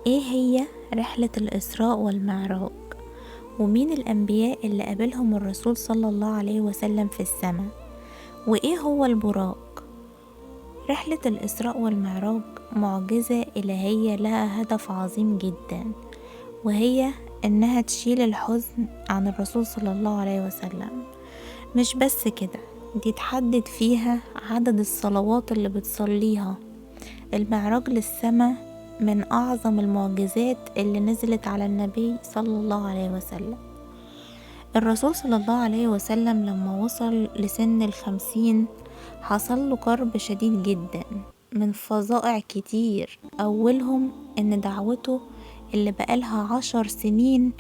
ايه هي رحلة الإسراء والمعراج؟ ومين الأنبياء اللي قابلهم الرسول صلى الله عليه وسلم في السماء؟ وايه هو البراق؟ رحلة الإسراء والمعراج معجزة إلهية لها هدف عظيم جدا، وهي إنها تشيل الحزن عن الرسول صلى الله عليه وسلم. مش بس كده، دي تحدد فيها عدد الصلوات اللي بتصليها. المعراج للسماء من أعظم المعجزات اللي نزلت على النبي صلى الله عليه وسلم. الرسول صلى الله عليه وسلم لما وصل لسن 50 حصل له كرب شديد جدا من فظائع كتير، أولهم إن دعوته اللي بقالها 10 سنين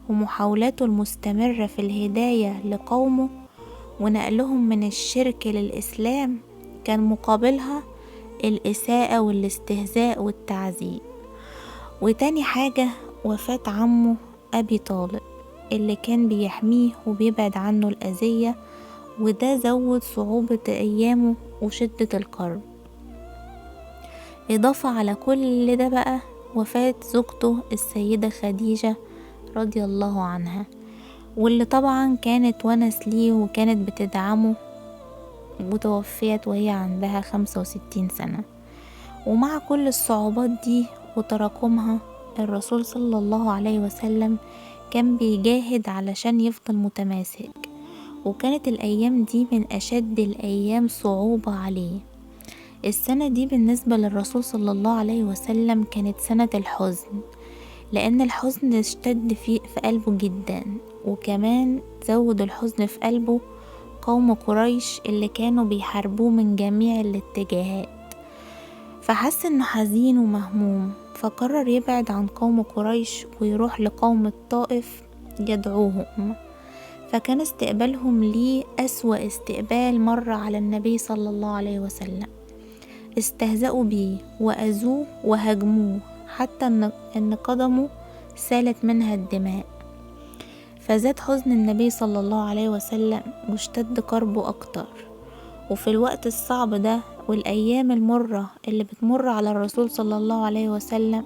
ومحاولاته المستمرة في الهداية لقومه ونقلهم من الشرك للإسلام كان مقابلها الإساءة والاستهزاء والتعذيب. وتاني حاجة وفاة عمه أبي طالب اللي كان بيحميه وبيبعد عنه الأذية، وده زود صعوبة أيامه وشدة الكرب. إضافة على كل ده بقى وفاة زوجته السيدة خديجة رضي الله عنها، واللي طبعا كانت ونس ليه وكانت بتدعمه، وتوفيت وهي عندها 65 سنة. ومع كل الصعوبات دي وتراكمها الرسول صلى الله عليه وسلم كان بيجاهد علشان يفضل متماسك، وكانت الأيام دي من أشد الأيام صعوبة عليه. السنة دي بالنسبة للرسول صلى الله عليه وسلم كانت سنة الحزن، لأن الحزن اشتد في قلبه جدا، وكمان زود الحزن في قلبه قوم قريش اللي كانوا بيحاربوه من جميع الاتجاهات. فحس انه حزين ومهموم، فقرر يبعد عن قوم قريش ويروح لقوم الطائف يدعوهم. فكان استقبالهم ليه أسوأ استقبال مر على النبي صلى الله عليه وسلم. استهزأوا بيه وأذوه وهجموه حتى ان قدمه سالت منها الدماء. فزاد حزن النبي صلى الله عليه وسلم واشتد كربه أكتر. وفي الوقت الصعب ده والأيام المرة اللي بتمر على الرسول صلى الله عليه وسلم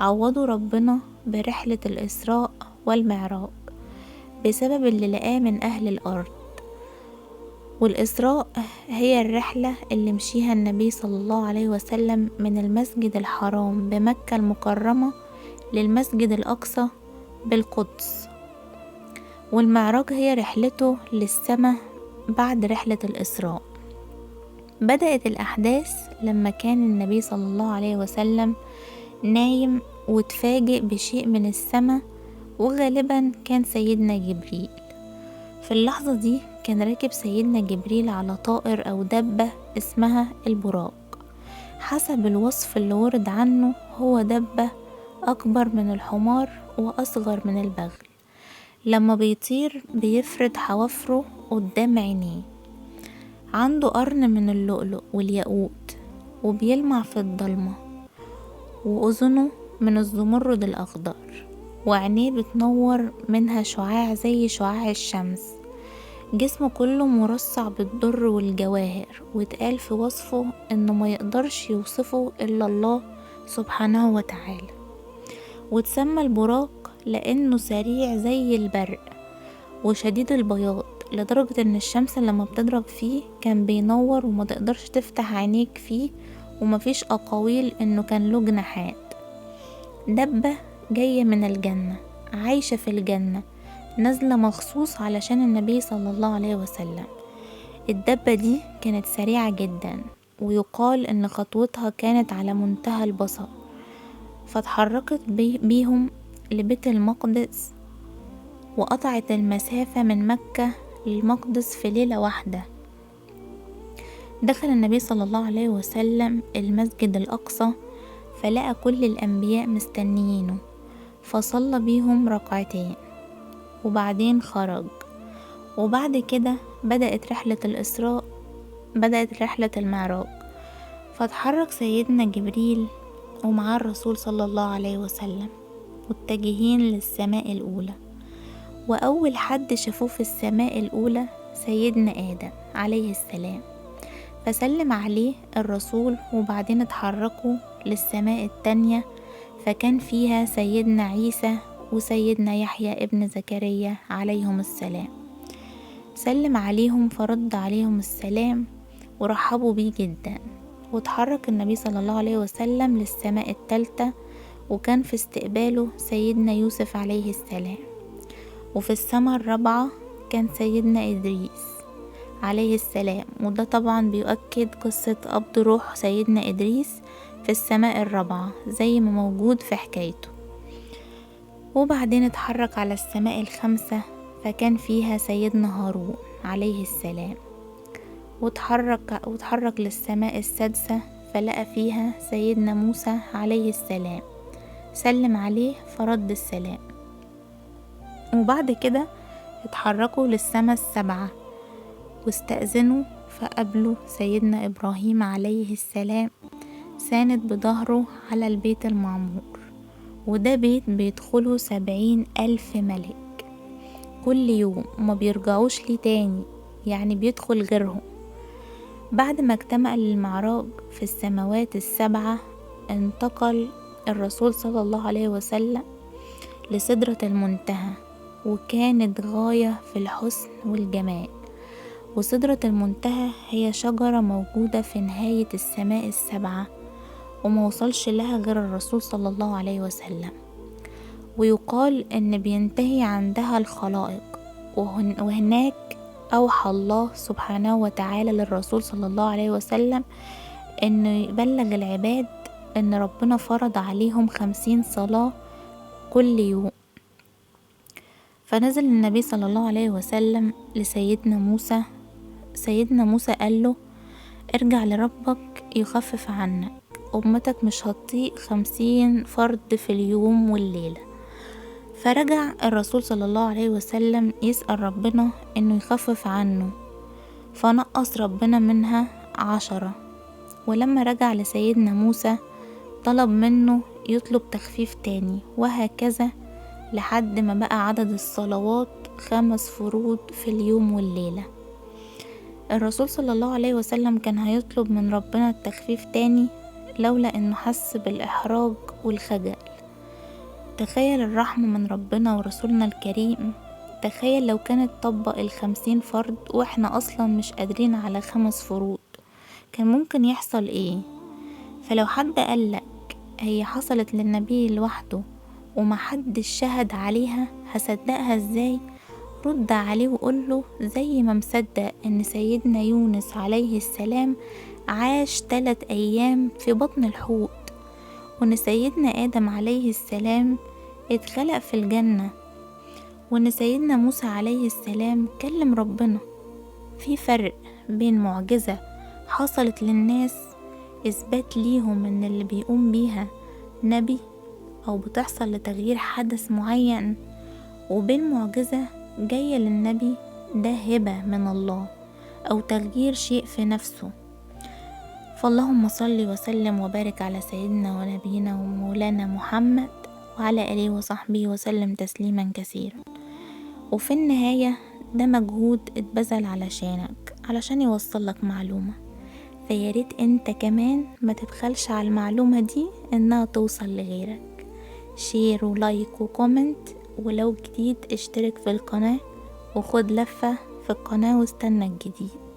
عوضوا ربنا برحلة الإسراء والمعراج بسبب اللي لقاه من أهل الأرض. والإسراء هي الرحلة اللي مشيها النبي صلى الله عليه وسلم من المسجد الحرام بمكة المكرمة للمسجد الأقصى بالقدس. والمعراج هي رحلته للسماء بعد رحلة الإسراء. بدأت الأحداث لما كان النبي صلى الله عليه وسلم نايم وتفاجئ بشيء من السماء، وغالبا كان سيدنا جبريل. في اللحظة دي كان راكب سيدنا جبريل على طائر أو دبة اسمها البراق. حسب الوصف اللي ورد عنه هو دبة أكبر من الحمار وأصغر من البغل. لما بيطير بيفرد حوافره قدام عينيه، عنده قرن من اللؤلؤ والياقوت وبيلمع في الضلمة، وأذنه من الزمرد الأخضر، وعينيه بتنور منها شعاع زي شعاع الشمس. جسمه كله مرصع بالدر والجواهر، واتقال في وصفه انه ما يقدرش يوصفه الا الله سبحانه وتعالى. وتسمى البراق لانه سريع زي البرق وشديد البياض، لدرجة ان الشمس لما بتضرب فيه كان بينور وما تقدرش تفتح عينيك فيه، ومفيش اقاويل انه كان له جناحات. دبة جاية من الجنة، عايشة في الجنة، نازلة مخصوص علشان النبي صلى الله عليه وسلم. الدبة دي كانت سريعة جدا، ويقال ان خطوتها كانت على منتهى البصر، فاتحركت بيهم لبيت المقدس، وقطعت المسافة من مكة للمقدس في ليلة واحدة. دخل النبي صلى الله عليه وسلم المسجد الأقصى، فلقى كل الأنبياء مستنيينه، فصلى بيهم ركعتين وبعدين خرج. وبعد كده بدأت رحلة المعراج. فاتحرك سيدنا جبريل ومعاه الرسول صلى الله عليه وسلم متجهين للسماء الأولى. وأول حد شافوه في السماء الأولى سيدنا آدم عليه السلام، فسلم عليه الرسول، وبعدين اتحركوا للسماء التانية، فكان فيها سيدنا عيسى وسيدنا يحيى ابن زكريا عليهم السلام. سلم عليهم فرد عليهم السلام ورحبوا بيه جدا، وتحرك النبي صلى الله عليه وسلم للسماء الثالثة، وكان في استقباله سيدنا يوسف عليه السلام. وفي السماء الرابعة كان سيدنا إدريس عليه السلام، وده طبعا بيؤكد قصة قبض روح سيدنا إدريس في السماء الرابعة زي ما موجود في حكايته. وبعدين اتحرك على السماء الخامسة، فكان فيها سيدنا هارون عليه السلام. وتحرك للسماء السادسة، فلقى فيها سيدنا موسى عليه السلام، سلم عليه فرد السلام. وبعد كده اتحركوا للسماء السبعة واستأذنوا، فقابلوا سيدنا إبراهيم عليه السلام ساند بظهره على البيت المعمور، وده بيت بيدخله 70,000 ملك كل يوم وما بيرجعوش ليه تاني، يعني بيدخل غيرهم. بعد ما اكتمل المعراج في السماوات السبعة، انتقل الرسول صلى الله عليه وسلم لسدرة المنتهى، وكانت غاية في الحسن والجمال. وسدرة المنتهى هي شجرة موجودة في نهاية السماء السبعة، وما وصلش لها غير الرسول صلى الله عليه وسلم. ويقال ان بينتهي عندها الخلائق، وهناك أوحى الله سبحانه وتعالى للرسول صلى الله عليه وسلم انه يبلغ العباد ان ربنا فرض عليهم 50 صلاة كل يوم. فنزل النبي صلى الله عليه وسلم لسيدنا موسى. سيدنا موسى قال له ارجع لربك يخفف عنك، أمتك مش هتطيق 50 فرض في اليوم والليلة. فرجع الرسول صلى الله عليه وسلم يسأل ربنا انه يخفف عنه، فنقص ربنا منها 10. ولما رجع لسيدنا موسى طلب منه يطلب تخفيف تاني، وهكذا لحد ما بقى عدد الصلوات 5 فروض في اليوم والليلة. الرسول صلى الله عليه وسلم كان هيطلب من ربنا التخفيف تاني لولا انه حس بالإحراج والخجل. تخيل الرحمة من ربنا ورسولنا الكريم. تخيل لو كانت طبق 50 فرض واحنا اصلا مش قادرين على 5 فروض، كان ممكن يحصل ايه؟ فلو حد قالك هي حصلت للنبي لوحده ومحدش شهد عليها، هصدقها ازاي؟ رد عليه وقوله زي ما مصدق ان سيدنا يونس عليه السلام عاش 3 أيام في بطن الحوت، وان سيدنا آدم عليه السلام اتخلق في الجنة، وان سيدنا موسى عليه السلام كلم ربنا. في فرق بين معجزة حصلت للناس اثبات ليهم ان اللي بيقوم بيها نبي او بتحصل لتغيير حدث معين، وبين معجزة جاية للنبي ده هبة من الله او تغيير شيء في نفسه. فاللهم صل وسلم وبارك على سيدنا ونبينا ومولانا محمد وعلى آله وصحبه وسلم تسليما كثيرا. وفي النهاية ده مجهود اتبذل علشان يوصلك معلومة، فياريت انت كمان ما تبخلش على المعلومة دي انها توصل لغيرك. شير ولايك وكومنت، ولو جديد اشترك في القناة وخد لفة في القناة واستنى الجديد.